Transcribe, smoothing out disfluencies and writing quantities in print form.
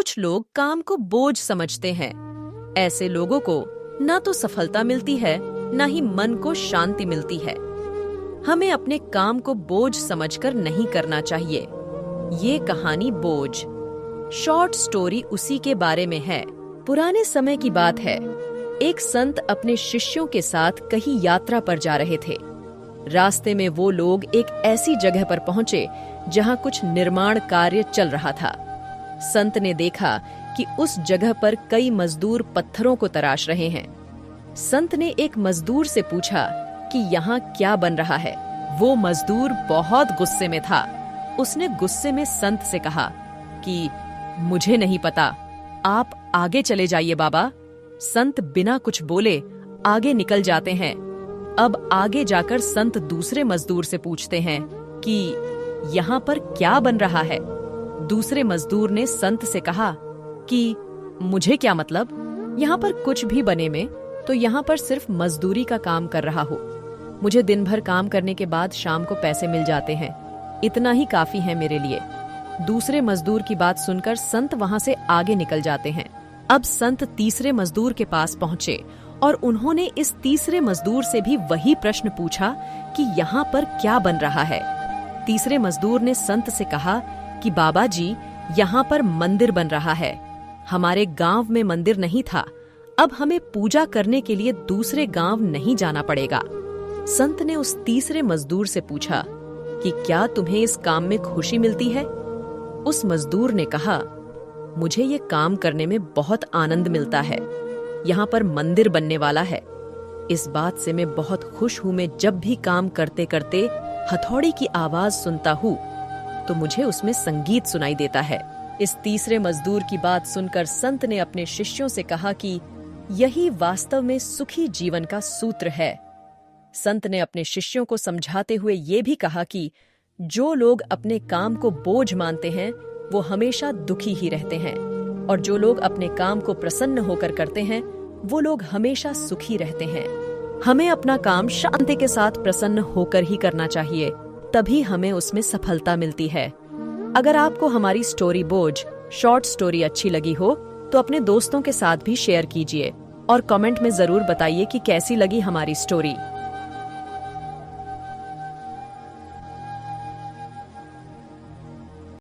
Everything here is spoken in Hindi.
कुछ लोग काम को बोझ समझते हैं। ऐसे लोगों को ना तो सफलता मिलती है, ना ही मन को शांति मिलती है। हमें अपने काम को बोझ समझकर नहीं करना चाहिए। ये कहानी बोझ शॉर्ट स्टोरी उसी के बारे में है। पुराने समय की बात है। एक संत अपने शिष्यों के साथ कहीं यात्रा पर जा रहे थे। रास्ते में वो लोग एक ऐसी जगह पर पहुंचे जहां कुछ निर्माण कार्य चल रहा था। संत ने देखा कि उस जगह पर कई मजदूर पत्थरों को तराश रहे हैं। संत ने एक मजदूर से पूछा कि यहाँ क्या बन रहा है। वो मजदूर बहुत गुस्से में था। उसने गुस्से में संत से कहा कि मुझे नहीं पता, आप आगे चले जाइए बाबा। संत बिना कुछ बोले आगे निकल जाते हैं। अब आगे जाकर संत दूसरे मजदूर से पूछते हैं कि यहाँ पर क्या बन रहा है। दूसरे मजदूर ने संत से कहा कि मुझे क्या मतलब, यहाँ पर कुछ भी बने में तो यहाँ पर सिर्फ मजदूरी का काम कर रहा हो। मुझे दिन भर काम करने के बाद शाम को पैसे मिल जाते हैं, इतना ही काफी है मेरे लिए। दूसरे मजदूर की बात सुनकर संत वहां से आगे निकल जाते हैं। अब संत तीसरे मजदूर के पास पहुंचे और उन्होंने इस तीसरे मजदूर से भी वही प्रश्न पूछा कि यहाँ पर क्या बन रहा है। तीसरे मजदूर ने संत से कहा कि बाबा जी, यहाँ पर मंदिर बन रहा है। हमारे गांव में मंदिर नहीं था, अब हमें पूजा करने के लिए दूसरे गांव नहीं जाना पड़ेगा। संत ने उस तीसरे मजदूर से पूछा कि क्या तुम्हें इस काम में खुशी मिलती है? उस मजदूर ने कहा, मुझे ये काम करने में बहुत आनंद मिलता है। यहाँ पर मंदिर बनने वाला है। इस बात से मैं बहुत खुश हूँ। मैं जब भी काम करते करते हथौड़ी की आवाज सुनता हूँ तो मुझे उसमें संगीत सुनाई देता है। इस तीसरे मजदूर की बात सुनकर संत ने अपने शिष्यों से कहा कि यही वास्तव में सुखी जीवन का सूत्र है। संत ने अपने शिष्यों को समझाते हुए ये भी कहा कि जो लोग अपने काम को बोझ मानते हैं वो हमेशा दुखी ही रहते हैं, और जो लोग अपने काम को प्रसन्न होकर करते हैं वो लोग हमेशा सुखी रहते हैं। हमें अपना काम शांति के साथ प्रसन्न होकर ही करना चाहिए, तभी हमें उसमें सफलता मिलती है। अगर आपको हमारी स्टोरी बोझ शॉर्ट स्टोरी अच्छी लगी हो तो अपने दोस्तों के साथ भी शेयर कीजिए और कमेंट में जरूर बताइए कि कैसी लगी हमारी स्टोरी।